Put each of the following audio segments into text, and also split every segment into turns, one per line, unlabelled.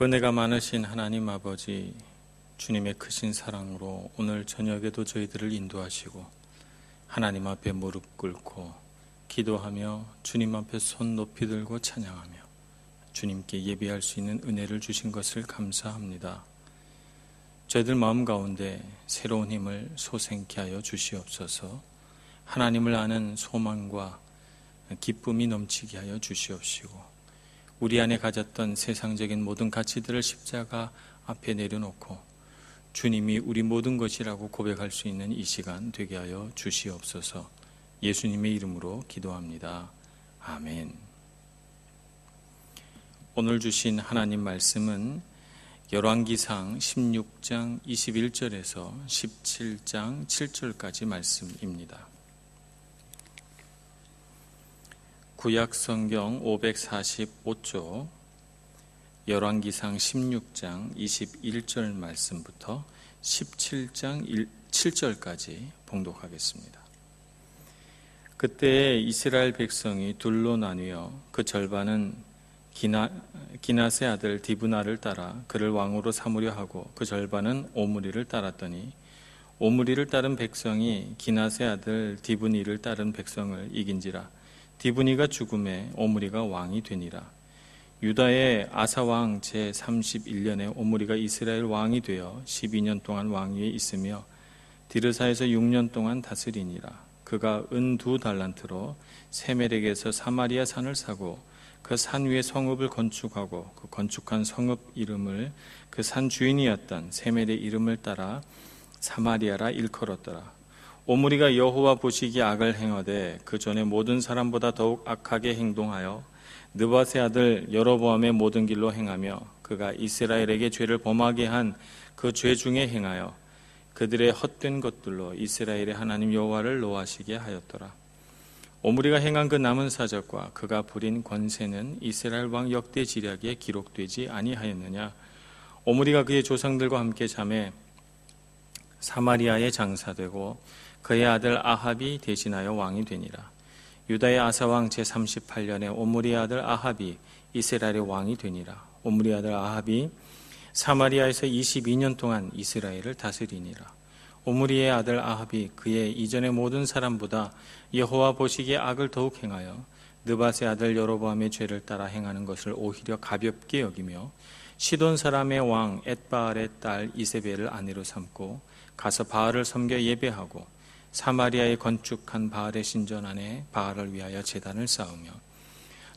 은혜가 많으신 하나님 아버지, 주님의 크신 사랑으로 오늘 저녁에도 저희들을 인도하시고 하나님 앞에 무릎 꿇고 기도하며 주님 앞에 손 높이 들고 찬양하며 주님께 예배할 수 있는 은혜를 주신 것을 감사합니다. 저희들 마음 가운데 새로운 힘을 솟생케 하여 주시옵소서. 하나님을 아는 소망과 기쁨이 넘치게 하여 주시옵시고, 우리 안에 가졌던 세상적인 모든 가치들을 십자가 앞에 내려놓고 주님이 우리 모든 것이라고 고백할 수 있는 이 시간 되게 하여 주시옵소서. 예수님의 이름으로 기도합니다. 아멘. 오늘 주신 하나님 말씀은 열왕기상 16장 21절에서 17장 7절까지 말씀입니다. 구약성경 545쪽 열왕기상 16장 21절 말씀부터 17장 7절까지 봉독하겠습니다. 그때 이스라엘 백성이 둘로 나뉘어 그 절반은 기낫의 아들 디브나를 따라 그를 왕으로 삼으려 하고 그 절반은 오므리를 따랐더니 오므리를 따른 백성이 기낫의 아들 디브니를 따른 백성을 이긴지라 디브니가 죽음에 오므리가 왕이 되니라. 유다의 아사왕 제31년에 오므리가 이스라엘 왕이 되어 12년 동안 왕위에 있으며 디르사에서 6년 동안 다스리니라. 그가 은 2달란트로 세멜에게서 사마리아 산을 사고 그 산 위에 성읍을 건축하고 그 건축한 성읍 이름을 그 산 주인이었던 세멜의 이름을 따라 사마리아라 일컬었더라. 오므리가 여호와 보시기에 악을 행하되 그 전에 모든 사람보다 더욱 악하게 행동하여 느밧의 아들 여로보암의 모든 길로 행하며 그가 이스라엘에게 죄를 범하게 한 그 죄 중에 행하여 그들의 헛된 것들로 이스라엘의 하나님 여호와를 노하시게 하였더라. 오므리가 행한 그 남은 사적과 그가 부린 권세는 이스라엘 왕 역대 지략에 기록되지 아니하였느냐. 오므리가 그의 조상들과 함께 잠에 사마리아에 장사되고 그의 아들 아합이 대신하여 왕이 되니라. 유다의 아사왕 제38년에 오므리의 아들 아합이 이스라엘의 왕이 되니라. 오므리의 아들 아합이 사마리아에서 22년 동안 이스라엘을 다스리니라. 오므리의 아들 아합이 그의 이전의 모든 사람보다 여호와 보시기에 악을 더욱 행하여 느밧의 아들 여로보암의 죄를 따라 행하는 것을 오히려 가볍게 여기며 시돈 사람의 왕 엣바알의 딸 이세벨을 아내로 삼고 가서 바알을 섬겨 예배하고 사마리아에 건축한 바알의 신전 안에 바알을 위하여 제단을 쌓으며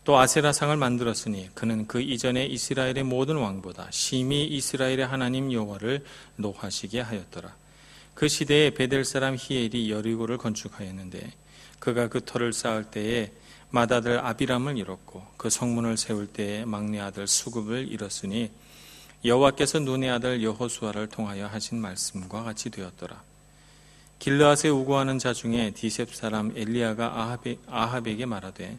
또 아세라상을 만들었으니 그는 그 이전에 이스라엘의 모든 왕보다 심히 이스라엘의 하나님 여호와를 노하시게 하였더라. 그 시대에 베델 사람 히엘이 여리고를 건축하였는데 그가 그 터를 쌓을 때에 맏아들 아비람을 잃었고 그 성문을 세울 때에 막내 아들 수굽을 잃었으니 여호와께서 눈의 아들 여호수아를 통하여 하신 말씀과 같이 되었더라. 길르앗에 우고하는 자 중에 디셉 사람 엘리야가 아합에게 말하되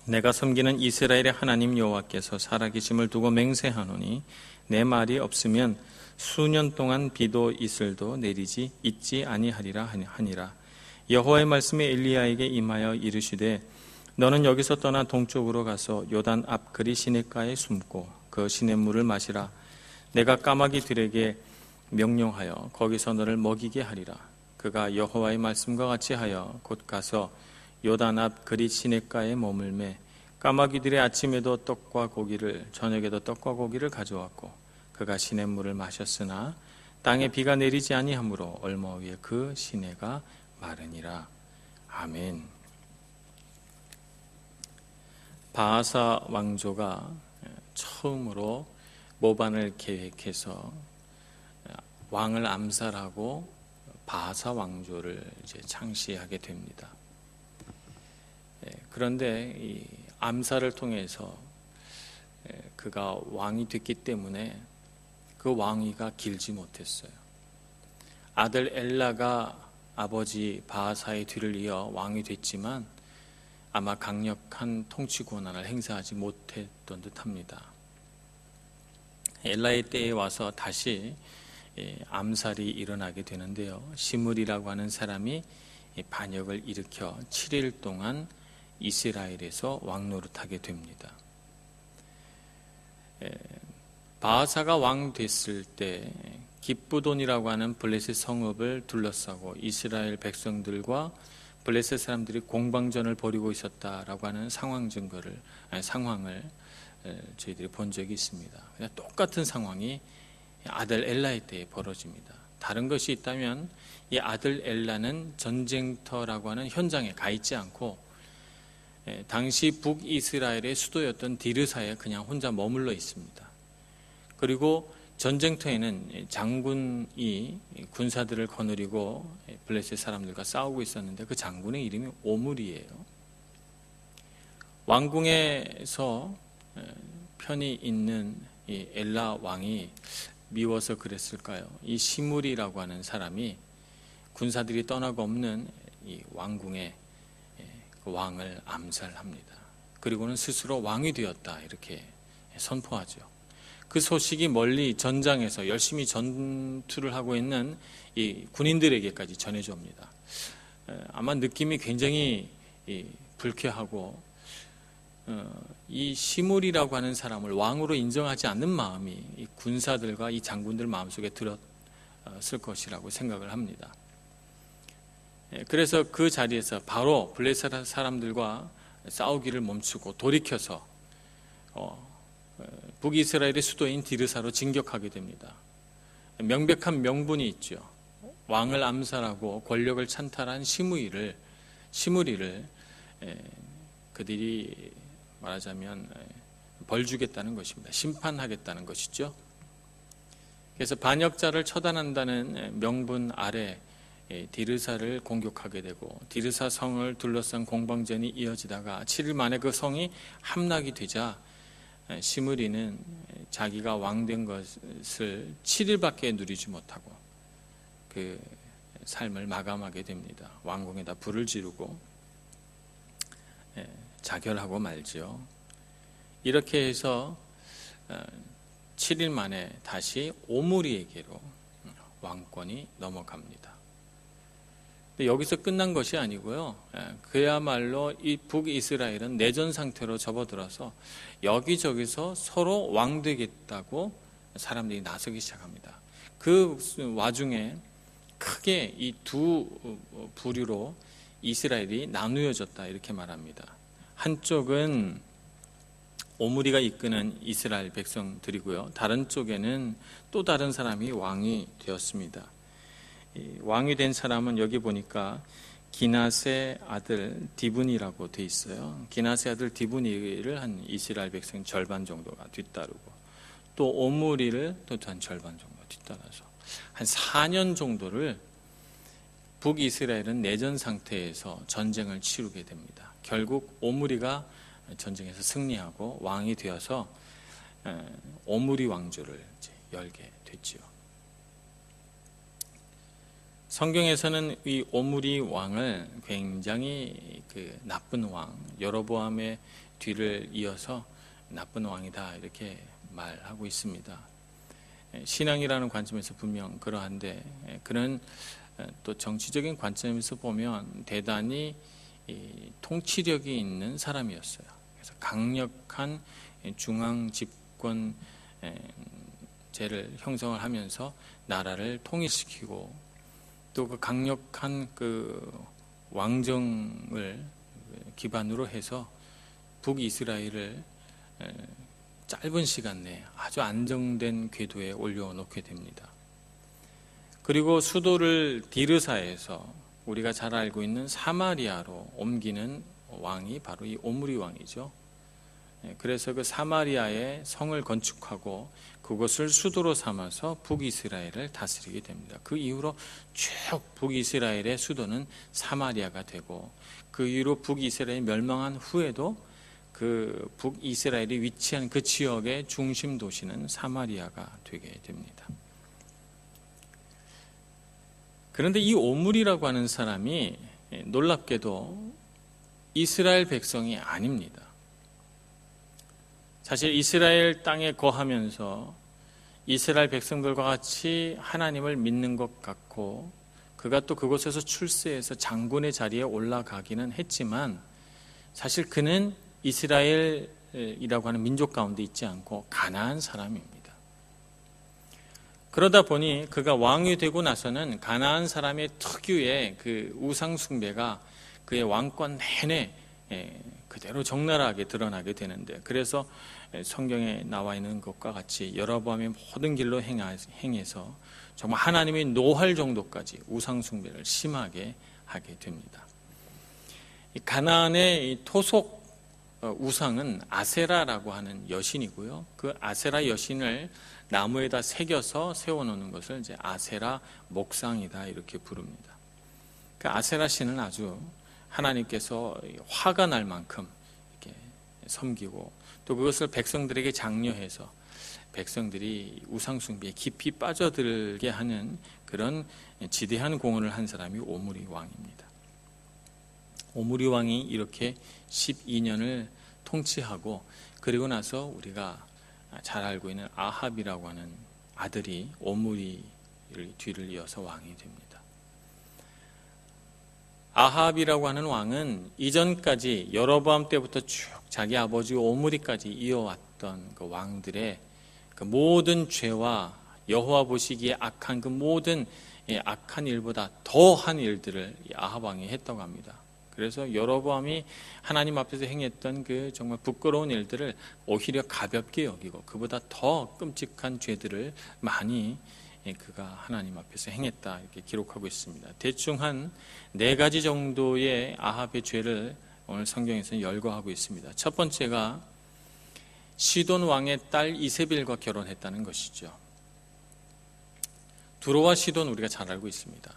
내가 섬기는 이스라엘의 하나님 여호와께서 살아계심을 두고 맹세하노니 내 말이 없으면 수년 동안 비도 이슬도 내리지 있지 아니하리라 하니라. 여호와의 말씀이 엘리야에게 임하여 이르시되 너는 여기서 떠나 동쪽으로 가서 요단 앞 그리 시냇가에 숨고 그 시냇물을 마시라. 내가 까마귀들에게 명령하여 거기서 너를 먹이게 하리라. 그가 여호와의 말씀과 같이 하여 곧 가서 요단 앞 그리 시냇가에 머물매 까마귀들의 아침에도 떡과 고기를 저녁에도 떡과 고기를 가져왔고 그가 시냇물을 마셨으나 땅에 비가 내리지 아니하므로 얼마 후에 그 시내가 마르니라. 아멘. 바하사 왕조가 처음으로 모반을 계획해서 왕을 암살하고 바하사 왕조를 이제 창시하게 됩니다. 그런데 이 암살을 통해서 그가 왕이 됐기 때문에 그 왕위가 길지 못했어요. 아들 엘라가 아버지 바하사의 뒤를 이어 왕이 됐지만 아마 강력한 통치 권한을 행사하지 못했던 듯합니다. 엘라의 때에 와서 다시 암살이 일어나게 되는데요. 시므리라고 하는 사람이 반역을 일으켜 7일 동안 이스라엘에서 왕노릇하게 됩니다. 바하사가 왕 됐을 때 기브돈이라고 하는 블레셋 성읍을 둘러싸고 이스라엘 백성들과 블레셋 사람들이 공방전을 벌이고 있었다라고 하는 상황을 저희들이 본 적이 있습니다. 그냥 똑같은 상황이 아들 엘라의 때에 벌어집니다. 다른 것이 있다면 이 아들 엘라는 전쟁터라고 하는 현장에 가 있지 않고 당시 북이스라엘의 수도였던 디르사에 그냥 혼자 머물러 있습니다. 그리고 전쟁터에는 장군이 군사들을 거느리고 블레셋 사람들과 싸우고 있었는데 그 장군의 이름이 오므리예요. 왕궁에서 편히 있는 이 엘라 왕이 미워서 그랬을까요? 이 시므리라고 하는 사람이 군사들이 떠나고 없는 이 왕궁의 그 왕을 암살합니다. 그리고는 스스로 왕이 되었다 이렇게 선포하죠. 그 소식이 멀리 전장에서 열심히 전투를 하고 있는 이 군인들에게까지 전해져 옵니다. 아마 느낌이 굉장히 불쾌하고 이 시므리라고 하는 사람을 왕으로 인정하지 않는 마음이 이 군사들과 이 장군들 마음속에 들었을 것이라고 생각을 합니다. 그래서 그 자리에서 바로 블레셋 사람들과 싸우기를 멈추고 돌이켜서 북이스라엘의 수도인 디르사로 진격하게 됩니다. 명백한 명분이 있죠. 왕을 암살하고 권력을 찬탈한 시므리를 그들이 말하자면 벌 주겠다는 것입니다. 심판하겠다는 것이죠. 그래서 반역자를 처단한다는 명분 아래 디르사를 공격하게 되고 디르사 성을 둘러싼 공방전이 이어지다가 7일 만에 그 성이 함락이 되자 시므리는 자기가 왕된 것을 7일밖에 누리지 못하고 그 삶을 마감하게 됩니다. 왕궁에다 불을 지르고 자결하고 말지요. 이렇게 해서 7일 만에 다시 오므리에게로 왕권이 넘어갑니다. 여기서 끝난 것이 아니고요. 그야말로 이 북이스라엘은 내전 상태로 접어들어서 여기저기서 서로 왕 되겠다고 사람들이 나서기 시작합니다. 그 와중에 크게 이 두 부류로 이스라엘이 나누어졌다 이렇게 말합니다. 한쪽은 오므리가 이끄는 이스라엘 백성들이고요. 다른 쪽에는 또 다른 사람이 왕이 되었습니다. 왕이 된 사람은 여기 보니까 기낫의 아들 디브니라고 돼 있어요. 기낫의 아들 디브니를 한 이스라엘 백성 절반 정도가 뒤따르고 또 오므리를 또 한 절반 정도 뒤따라서 한 4년 정도를 북이스라엘은 내전 상태에서 전쟁을 치르게 됩니다. 결국 오므리가 전쟁에서 승리하고 왕이 되어서 오므리 왕조를 열게 됐지요. 성경에서는 이 오므리 왕을 굉장히 그 나쁜 왕, 여로보암의 뒤를 이어서 나쁜 왕이다 이렇게 말하고 있습니다. 신앙이라는 관점에서 분명 그러한데 그는 또 정치적인 관점에서 보면 대단히 통치력이 있는 사람이었어요. 그래서 강력한 중앙 집권제를 형성을 하면서 나라를 통일시키고 또 그 강력한 그 왕정을 기반으로 해서 북이스라엘을 짧은 시간 내에 아주 안정된 궤도에 올려놓게 됩니다. 그리고 수도를 디르사에서 우리가 잘 알고 있는 사마리아로 옮기는 왕이 바로 이 오므리 왕이죠. 그래서 그 사마리아에 성을 건축하고 그것을 수도로 삼아서 북이스라엘을 다스리게 됩니다. 그 이후로 쭉 북이스라엘의 수도는 사마리아가 되고 그 이후로 북이스라엘이 멸망한 후에도 그 북이스라엘이 위치한 그 지역의 중심 도시는 사마리아가 되게 됩니다. 그런데 이 오므리라고 하는 사람이 놀랍게도 이스라엘 백성이 아닙니다. 사실 이스라엘 땅에 거하면서 이스라엘 백성들과 같이 하나님을 믿는 것 같고 그가 또 그곳에서 출세해서 장군의 자리에 올라가기는 했지만 사실 그는 이스라엘 이스라엘이라고 하는 민족 가운데 있지 않고 가나안 사람입니다. 그러다 보니 그가 왕이 되고 나서는 가나안 사람의 특유의 그 우상 숭배가 그의 왕권 내내 그대로 적나라하게 드러나게 되는데, 그래서 성경에 나와 있는 것과 같이 여로보암의 모든 길로 행해서 정말 하나님이 노할 정도까지 우상 숭배를 심하게 하게 됩니다. 가나안의 토속 우상은 아세라라고 하는 여신이고요. 그 아세라 여신을 나무에다 새겨서 세워놓는 것을 이제 아세라 목상이다 이렇게 부릅니다. 그 아세라 신은 아주 하나님께서 화가 날 만큼 이렇게 섬기고, 또 그것을 백성들에게 장려해서 백성들이 우상 숭배에 깊이 빠져들게 하는 그런 지대한 공헌을 한 사람이 오므리 왕입니다. 오므리 왕이 이렇게 12년을 통치하고, 그리고 나서 우리가 잘 알고 있는 아합이라고 하는 아들이 오므리를 뒤를 이어서 왕이 됩니다. 아합이라고 하는 왕은 이전까지 여로보암 때부터 쭉 자기 아버지 오므리까지 이어왔던 그 왕들의 그 모든 죄와 여호와 보시기에 악한 그 모든 악한 일보다 더한 일들을 아합 왕이 했다고 합니다. 그래서 여로보암이 하나님 앞에서 행했던 그 정말 부끄러운 일들을 오히려 가볍게 여기고, 그보다 더 끔찍한 죄들을 많이 그가 하나님 앞에서 행했다 이렇게 기록하고 있습니다. 대충 한 4가지 정도의 아합의 죄를 오늘 성경에서는 열거하고 있습니다. 첫 번째가 시돈 왕의 딸 이세벨과 결혼했다는 것이죠. 두로와 시돈 우리가 잘 알고 있습니다.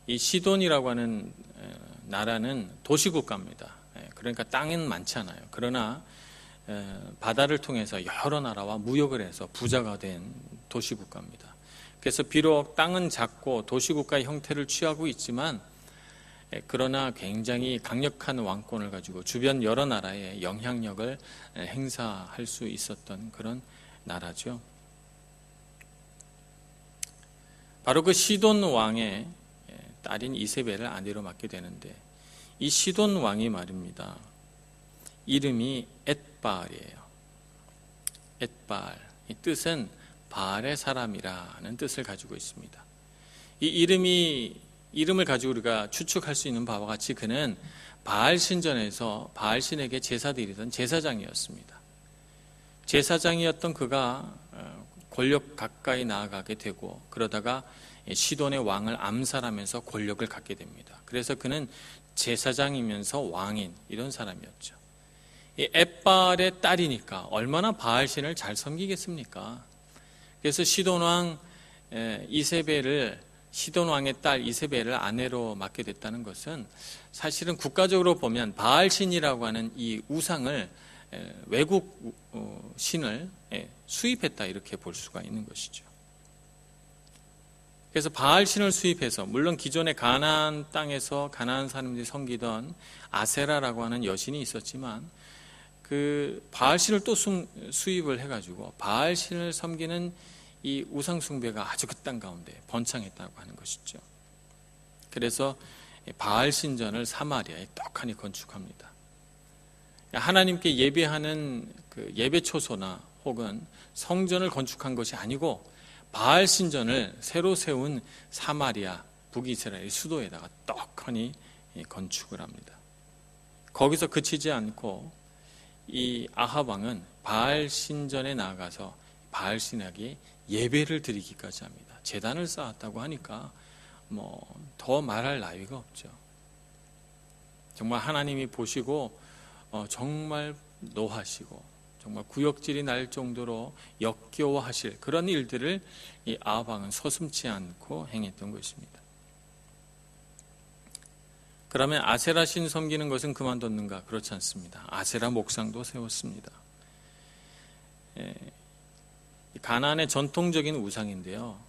이 시돈이라고 하는 나라는 도시국가입니다. 그러니까 땅은 많지 않아요. 그러나 바다를 통해서 여러 나라와 무역을 해서 부자가 된 도시국가입니다. 그래서 비록 땅은 작고 도시국가의 형태를 취하고 있지만, 그러나 굉장히 강력한 왕권을 가지고 주변 여러 나라에 영향력을 행사할 수 있었던 그런 나라죠. 바로 그 시돈 왕의 딸인 이세벨을 아내로 맡게 되는데, 이 시돈 왕이 말입니다, 이름이 엣바알이에요. 엣바알, 이 뜻은 바알의 사람이라는 뜻을 가지고 있습니다. 이 이름을 가지고 우리가 추측할 수 있는 바와 같이 그는 바알 신전에서 바알 신에게 제사드리던 제사장이었습니다. 제사장이었던 그가 권력 가까이 나아가게 되고, 그러다가 시돈의 왕을 암살하면서 권력을 갖게 됩니다. 그래서 그는 제사장이면서 왕인 이런 사람이었죠. 이 엣바알의 딸이니까 얼마나 바알신을 잘 섬기겠습니까? 그래서 시돈 왕의 딸 이세벨을 아내로 맡게 됐다는 것은 사실은 국가적으로 보면 바알신이라고 하는 이 우상을 외국 신을 수입했다 이렇게 볼 수가 있는 것이죠. 그래서 바알신을 수입해서, 물론 기존의 가나안 땅에서 가나안 사람들이 섬기던 아세라라고 하는 여신이 있었지만, 그 바알신을 또 수입을 해가지고 바알신을 섬기는 이 우상 숭배가 아주 그 땅 가운데 번창했다고 하는 것이죠. 그래서 바알 신전을 사마리아에 떡하니 건축합니다. 하나님께 예배하는 그 예배 초소나 혹은 성전을 건축한 것이 아니고 바알 신전을 새로 세운 사마리아 북이스라엘 수도에다가 떡하니 건축을 합니다. 거기서 그치지 않고 이 아합 왕은 바알 신전에 나아가서 바알 신에게 예배를 드리기까지 합니다. 제단을 쌓았다고 하니까 더 말할 나위가 없죠. 정말 하나님이 보시고 정말 노하시고 정말 구역질이 날 정도로 역겨워하실 그런 일들을 이 아합 왕은 서슴지 않고 행했던 것입니다. 그러면 아세라 신 섬기는 것은 그만뒀는가? 그렇지 않습니다. 아세라 목상도 세웠습니다. 가나안의 전통적인 우상인데요,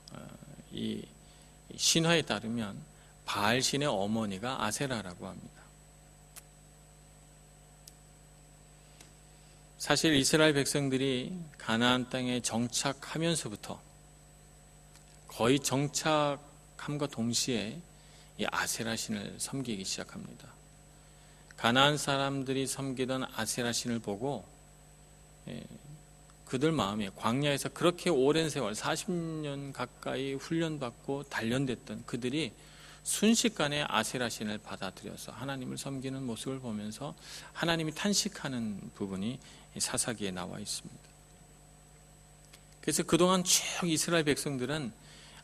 이 신화에 따르면 바알 신의 어머니가 아세라라고 합니다. 사실 이스라엘 백성들이 가나안 땅에 정착하면서부터 거의 정착함과 동시에 이 아세라 신을 섬기기 시작합니다. 가나안 사람들이 섬기던 아세라 신을 보고 그들 마음에 광야에서 그렇게 오랜 세월 40년 가까이 훈련받고 단련됐던 그들이 순식간에 아세라 신을 받아들여서 하나님을 섬기는 모습을 보면서 하나님이 탄식하는 부분이 사사기에 나와 있습니다. 그래서 그동안 쭉 이스라엘 백성들은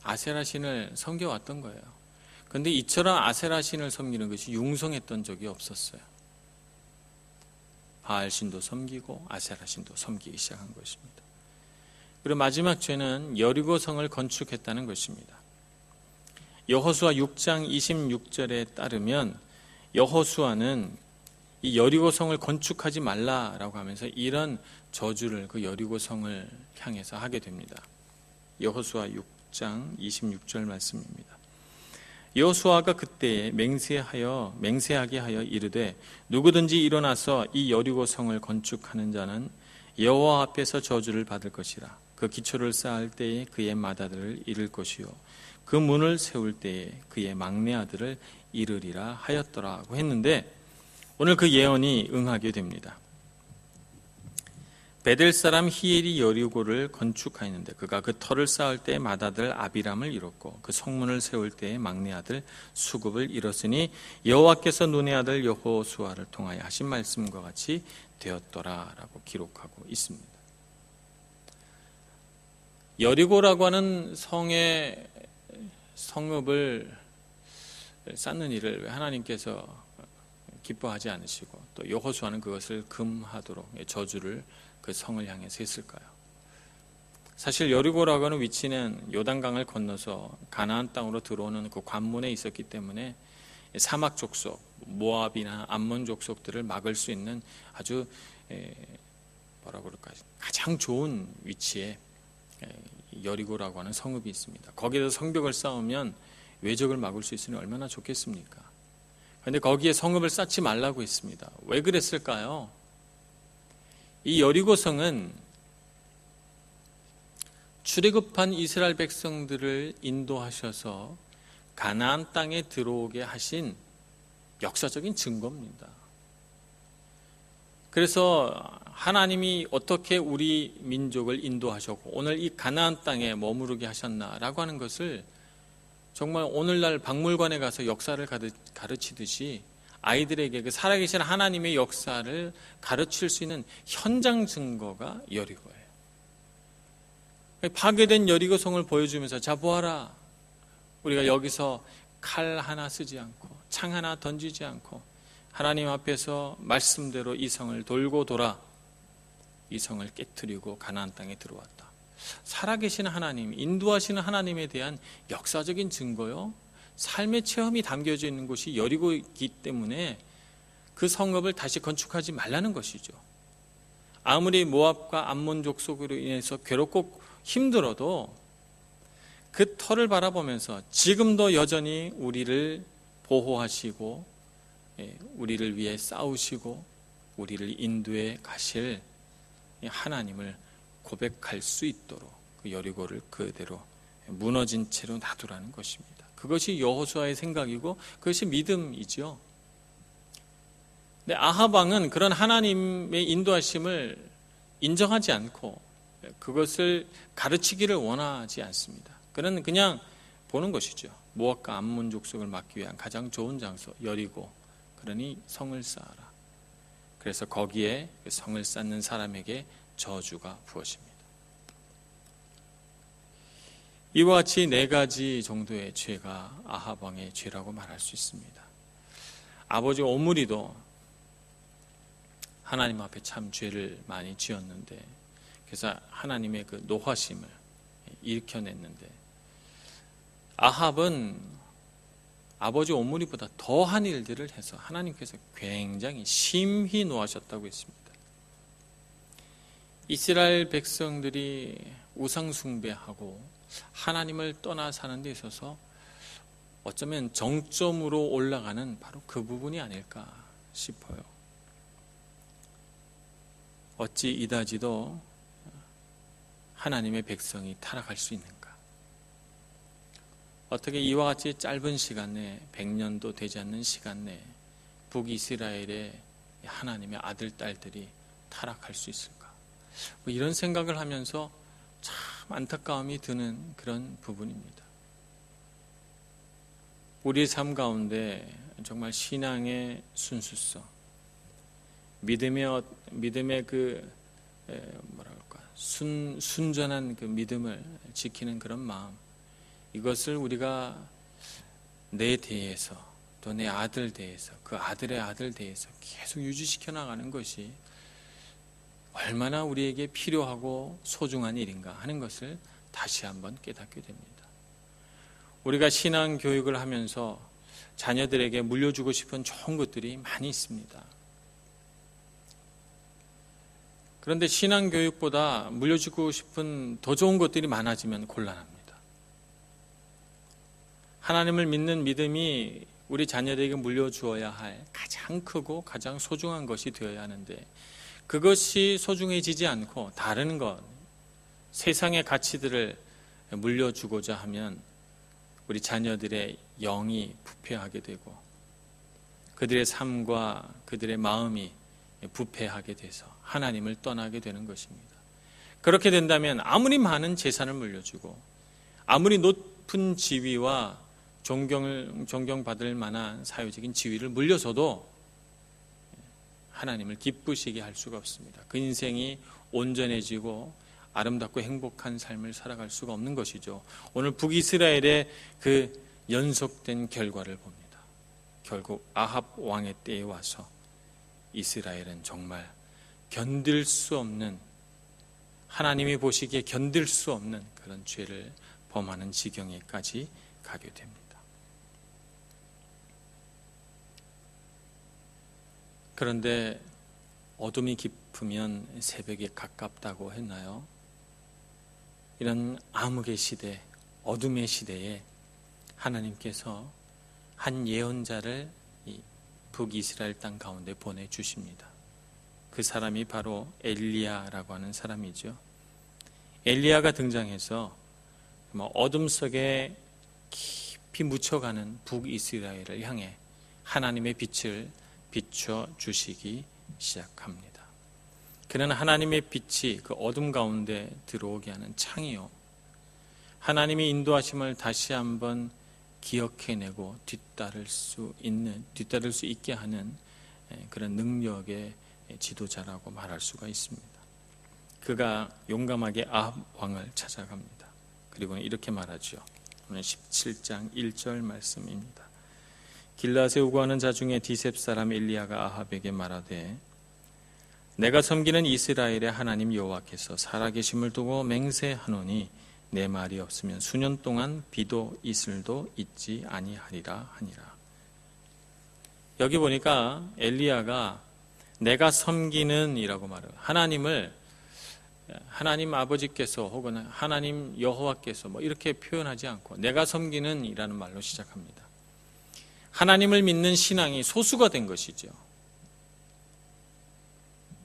아세라 신을 섬겨왔던 거예요. 그런데 이처럼 아세라 신을 섬기는 것이 융성했던 적이 없었어요. 바알 신도 섬기고 아세라 신도 섬기기 시작한 것입니다. 그리고 마지막 죄는 여리고 성을 건축했다는 것입니다. 여호수아 6장 26절에 따르면 여호수아는 이 여리고 성을 건축하지 말라라고 하면서 이런 저주를 그 여리고 성을 향해서 하게 됩니다. 여호수아 6장 26절 말씀입니다. 여호수아가 그때에 맹세하게 하여 이르되 누구든지 일어나서 이 여리고 성을 건축하는 자는 여호와 앞에서 저주를 받을 것이라. 그 기초를 쌓을 때에 그의 맏아들을 잃을 것이요 그 문을 세울 때에 그의 막내 아들을 잃으리라 하였더라고 했는데 오늘 그 예언이 응하게 됩니다. 베델 사람 히엘이 여리고를 건축하였는데 그가 그 터를 쌓을 때에 맏아들 아비람을 잃었고 그 성문을 세울 때에 막내 아들 수굽을 잃었으니 여호와께서 눈의 아들 여호수아를 통하여 하신 말씀과 같이 되었더라라고 기록하고 있습니다. 여리고라고 하는 성의 성읍을 쌓는 일을 왜 하나님께서 기뻐하지 않으시고 또 여호수아는 그것을 금하도록 저주를 그 성을 향해서 했을까요? 사실 여리고라고 하는 위치는 요단강을 건너서 가나안 땅으로 들어오는 그 관문에 있었기 때문에 사막 족속, 모압이나 암몬 족속들을 막을 수 있는 아주 가장 좋은 위치에 여리고라고 하는 성읍이 있습니다. 거기에서 성벽을 쌓으면 외적을 막을 수 있으니 얼마나 좋겠습니까? 그런데 거기에 성읍을 쌓지 말라고 했습니다. 왜 그랬을까요? 이 여리고성은 출애굽한 이스라엘 백성들을 인도하셔서 가나안 땅에 들어오게 하신 역사적인 증거입니다. 그래서 하나님이 어떻게 우리 민족을 인도하셨고 오늘 이 가나안 땅에 머무르게 하셨나라고 하는 것을 정말 오늘날 박물관에 가서 역사를 가르치듯이 아이들에게 그 살아계신 하나님의 역사를 가르칠 수 있는 현장 증거가 여리고예요. 파괴된 여리고성을 보여주면서 자 보아라, 우리가 여기서 칼 하나 쓰지 않고 창 하나 던지지 않고 하나님 앞에서 말씀대로 이 성을 돌고 돌아 이 성을 깨트리고 가나안 땅에 들어왔다. 살아계신 하나님, 인도하시는 하나님에 대한 역사적인 증거요, 삶의 체험이 담겨져 있는 곳이 여리고이기 때문에 그 성읍을 다시 건축하지 말라는 것이죠. 아무리 모압과 암몬 족속으로 인해서 괴롭고 힘들어도 그 터를 바라보면서 지금도 여전히 우리를 보호하시고 우리를 위해 싸우시고 우리를 인도해 가실 하나님을 고백할 수 있도록 그 여리고를 그대로 무너진 채로 놔두라는 것입니다. 그것이 여호수아의 생각이고 그것이 믿음이죠. 근데 아합 왕은 그런 하나님의 인도하심을 인정하지 않고 그것을 가르치기를 원하지 않습니다. 그는 그냥 보는 것이죠. 모압과 암몬 족속을 막기 위한 가장 좋은 장소 여리고, 그러니 성을 쌓아라. 그래서 거기에 성을 쌓는 사람에게 저주가 부어집니다. 이와 같이 4가지 정도의 죄가 아합 왕의 죄라고 말할 수 있습니다. 아버지 오므리도 하나님 앞에 참 죄를 많이 지었는데, 그래서 하나님의 그 노하심을 일으켜냈는데, 아합은 아버지 오므리보다 더한 일들을 해서 하나님께서 굉장히 심히 노하셨다고 했습니다. 이스라엘 백성들이 우상 숭배하고 하나님을 떠나 사는 데 있어서 어쩌면 정점으로 올라가는 바로 그 부분이 아닐까 싶어요. 어찌 이다지도 하나님의 백성이 타락할 수 있는가? 어떻게 이와 같이 짧은 시간 내에 100년도 되지 않는 시간 내에 북이스라엘의 하나님의 아들, 딸들이 타락할 수 있을까? 이런 생각을 하면서 참 안타까움이 드는 그런 부분입니다. 우리 삶 가운데 정말 신앙의 순수성, 믿음의 그 순전한 그 믿음을 지키는 그런 마음, 이것을 우리가 내 대해서 또 내 아들 대해서 그 아들의 아들 대해서 계속 유지시켜 나가는 것이 얼마나 우리에게 필요하고 소중한 일인가 하는 것을 다시 한번 깨닫게 됩니다. 우리가 신앙 교육을 하면서 자녀들에게 물려주고 싶은 좋은 것들이 많이 있습니다. 그런데 신앙 교육보다 물려주고 싶은 더 좋은 것들이 많아지면 곤란합니다. 하나님을 믿는 믿음이 우리 자녀들에게 물려주어야 할 가장 크고 가장 소중한 것이 되어야 하는데, 그것이 소중해지지 않고 다른 것, 세상의 가치들을 물려주고자 하면 우리 자녀들의 영이 부패하게 되고 그들의 삶과 그들의 마음이 부패하게 돼서 하나님을 떠나게 되는 것입니다. 그렇게 된다면 아무리 많은 재산을 물려주고 아무리 높은 지위와 존경받을 만한 사회적인 지위를 물려줘도 하나님을 기쁘시게 할 수가 없습니다. 그 인생이 온전해지고 아름답고 행복한 삶을 살아갈 수가 없는 것이죠. 오늘 북이스라엘의 그 연속된 결과를 봅니다. 결국 아합 왕의 때에 와서 이스라엘은 정말 견딜 수 없는, 하나님이 보시기에 견딜 수 없는 그런 죄를 범하는 지경에까지 가게 됩니다. 그런데 어둠이 깊으면 새벽에 가깝다고 했나요? 이런 암흑의 시대, 어둠의 시대에 하나님께서 한 예언자를 이 북이스라엘 땅 가운데 보내주십니다. 그 사람이 바로 엘리야라고 하는 사람이죠. 엘리야가 등장해서 어둠 속에 깊이 묻혀가는 북이스라엘을 향해 하나님의 빛을 비춰 주시기 시작합니다. 그는 하나님의 빛이 그 어둠 가운데 들어오게 하는 창이요, 하나님의 인도하심을 다시 한번 기억해내고 뒤따를 수 있게 하는 그런 능력의 지도자라고 말할 수가 있습니다. 그가 용감하게 아합 왕을 찾아갑니다. 그리고 이렇게 말하죠. 오늘 17장 1절 말씀입니다. 길라앗에 우거하는 자 중에 디셉 사람 엘리야가 아합에게 말하되, 내가 섬기는 이스라엘의 하나님 여호와께서 살아계심을 두고 맹세하노니 내 말이 없으면 수년 동안 비도 이슬도 있지 아니하리라 하니라. 여기 보니까 엘리야가 내가 섬기는 이라고 말해요. 하나님 아버지께서 혹은 하나님 여호와께서 이렇게 표현하지 않고 내가 섬기는 이라는 말로 시작합니다. 하나님을 믿는 신앙이 소수가 된 것이죠.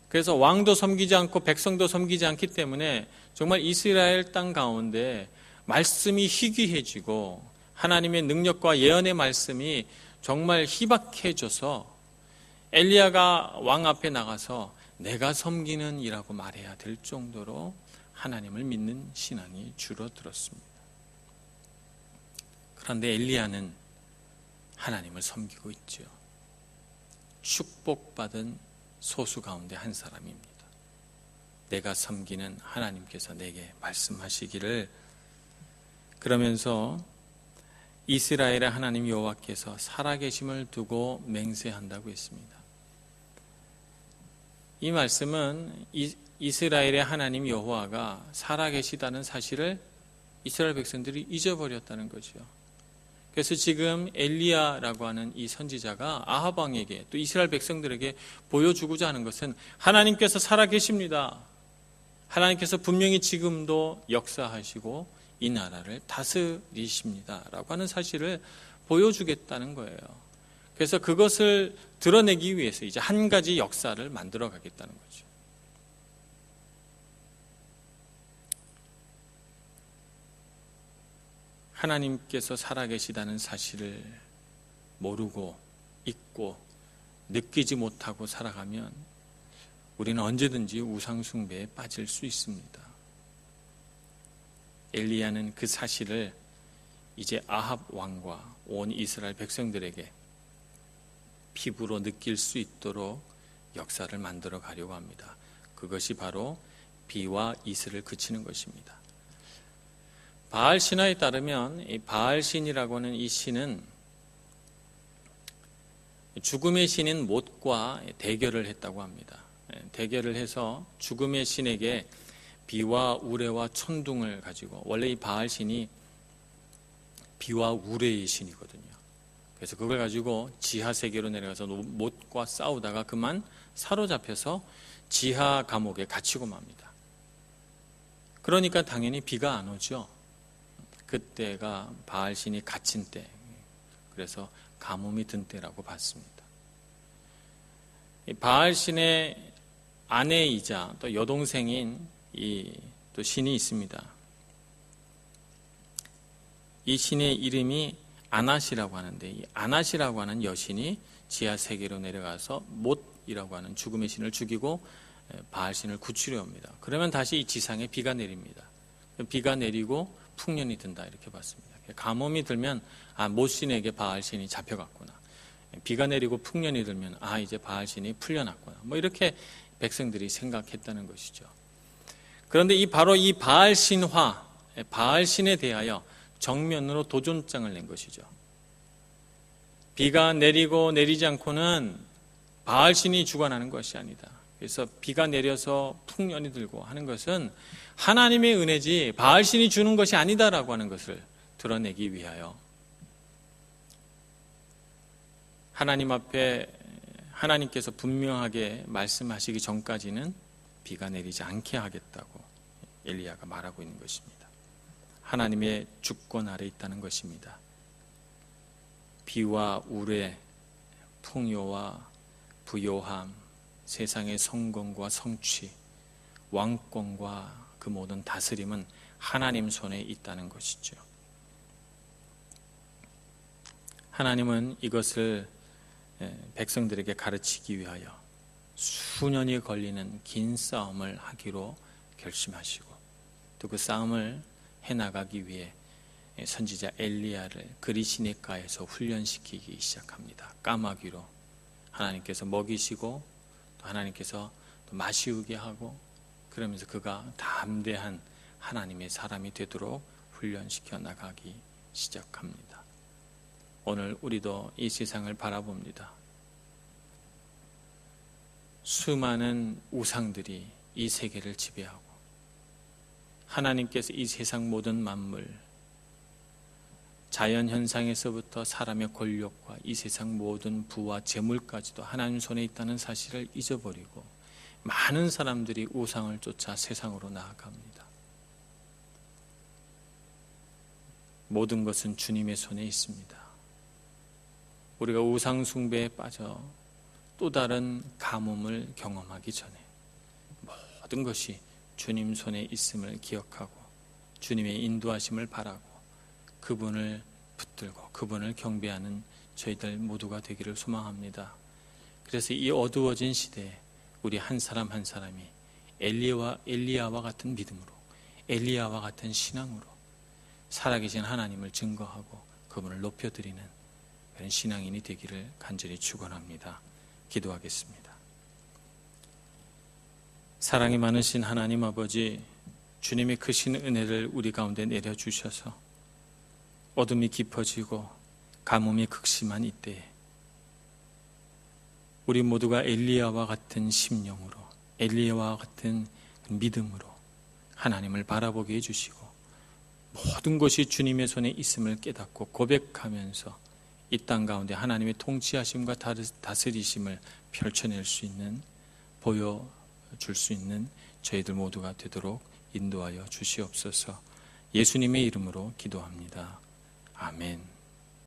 그래서 왕도 섬기지 않고 백성도 섬기지 않기 때문에 정말 이스라엘 땅 가운데 말씀이 희귀해지고 하나님의 능력과 예언의 말씀이 정말 희박해져서 엘리야가 왕 앞에 나가서 내가 섬기는 이라고 말해야 될 정도로 하나님을 믿는 신앙이 줄어들었습니다. 그런데 엘리야는 하나님을 섬기고 있죠. 축복받은 소수 가운데 한 사람입니다. 내가 섬기는 하나님께서 내게 말씀하시기를, 그러면서 이스라엘의 하나님 여호와께서 살아계심을 두고 맹세한다고 했습니다. 이 말씀은 이스라엘의 하나님 여호와가 살아계시다는 사실을 이스라엘 백성들이 잊어버렸다는 거죠. 그래서 지금 엘리야라고 하는 이 선지자가 아합 왕에게 또 이스라엘 백성들에게 보여주고자 하는 것은 하나님께서 살아계십니다. 하나님께서 분명히 지금도 역사하시고 이 나라를 다스리십니다 라고 하는 사실을 보여주겠다는 거예요. 그래서 그것을 드러내기 위해서 이제 한 가지 역사를 만들어 가겠다는 거죠. 하나님께서 살아계시다는 사실을 모르고 잊고 느끼지 못하고 살아가면 우리는 언제든지 우상 숭배에 빠질 수 있습니다. 엘리야는 그 사실을 이제 아합 왕과 온 이스라엘 백성들에게 피부로 느낄 수 있도록 역사를 만들어 가려고 합니다. 그것이 바로 비와 이슬을 그치는 것입니다. 바알 신화에 따르면 이 바알 신이라고 하는 이 신은 죽음의 신인 못과 대결을 했다고 합니다. 대결을 해서 죽음의 신에게 비와 우레와 천둥을 가지고, 원래 이 바알 신이 비와 우레의 신이거든요. 그래서 그걸 가지고 지하 세계로 내려가서 못과 싸우다가 그만 사로잡혀서 지하 감옥에 갇히고 맙니다. 그러니까 당연히 비가 안 오죠. 그때가 바알 신이 갇힌 때, 그래서 가뭄이 든 때라고 봤습니다. 바알 신의 아내이자 또 여동생인 또 신이 있습니다. 이 신의 이름이 아낫이라고 하는데, 이 아낫이라고 하는 여신이 지하 세계로 내려가서 못이라고 하는 죽음의 신을 죽이고 바알 신을 구출해 옵니다. 그러면 다시 이 지상에 비가 내립니다. 비가 내리고 풍년이 든다, 이렇게 봤습니다. 가뭄이 들면 못 신에게 바알 신이 잡혀갔구나. 비가 내리고 풍년이 들면 이제 바알 신이 풀려났구나. 이렇게 백성들이 생각했다는 것이죠. 그런데 바로 이 바알 신화, 바알 신에 대하여 정면으로 도전장을 낸 것이죠. 비가 내리고 내리지 않고는 바알 신이 주관하는 것이 아니다. 그래서 비가 내려서 풍년이 들고 하는 것은 하나님의 은혜지 바알 신이 주는 것이 아니다라고 하는 것을 드러내기 위하여 하나님 앞에 하나님께서 분명하게 말씀하시기 전까지는 비가 내리지 않게 하겠다고 엘리야가 말하고 있는 것입니다. 하나님의 주권 아래 있다는 것입니다. 비와 우레, 풍요와 부요함, 세상의 성공과 성취, 왕권과 그 모든 다스림은 하나님 손에 있다는 것이죠. 하나님은 이것을 백성들에게 가르치기 위하여 수년이 걸리는 긴 싸움을 하기로 결심하시고, 또 그 싸움을 해나가기 위해 선지자 엘리야를 그리시네가에서 훈련시키기 시작합니다. 까마귀로 하나님께서 먹이시고 또 하나님께서 또 마시우게 하고, 그러면서 그가 담대한 하나님의 사람이 되도록 훈련시켜 나가기 시작합니다. 오늘 우리도 이 세상을 바라봅니다. 수많은 우상들이 이 세계를 지배하고, 하나님께서 이 세상 모든 만물, 자연현상에서부터 사람의 권력과 이 세상 모든 부와 재물까지도 하나님 손에 있다는 사실을 잊어버리고 많은 사람들이 우상을 쫓아 세상으로 나아갑니다. 모든 것은 주님의 손에 있습니다. 우리가 우상 숭배에 빠져 또 다른 가뭄을 경험하기 전에 모든 것이 주님 손에 있음을 기억하고 주님의 인도하심을 바라고 그분을 붙들고 그분을 경배하는 저희들 모두가 되기를 소망합니다. 그래서 이 어두워진 시대에 우리 한 사람 한 사람이 엘리야와 같은 믿음으로, 엘리야와 같은 신앙으로 살아계신 하나님을 증거하고 그분을 높여드리는 그런 신앙인이 되기를 간절히 축원합니다. 기도하겠습니다. 사랑이 많으신 하나님 아버지, 주님의 크신 은혜를 우리 가운데 내려주셔서 어둠이 깊어지고 가뭄이 극심한 이때에 우리 모두가 엘리야와 같은 심령으로, 엘리야와 같은 믿음으로 하나님을 바라보게 해주시고 모든 것이 주님의 손에 있음을 깨닫고 고백하면서 이 땅 가운데 하나님의 통치하심과 다스리심을 펼쳐낼 수 있는, 보여줄 수 있는 저희들 모두가 되도록 인도하여 주시옵소서. 예수님의 이름으로 기도합니다. 아멘.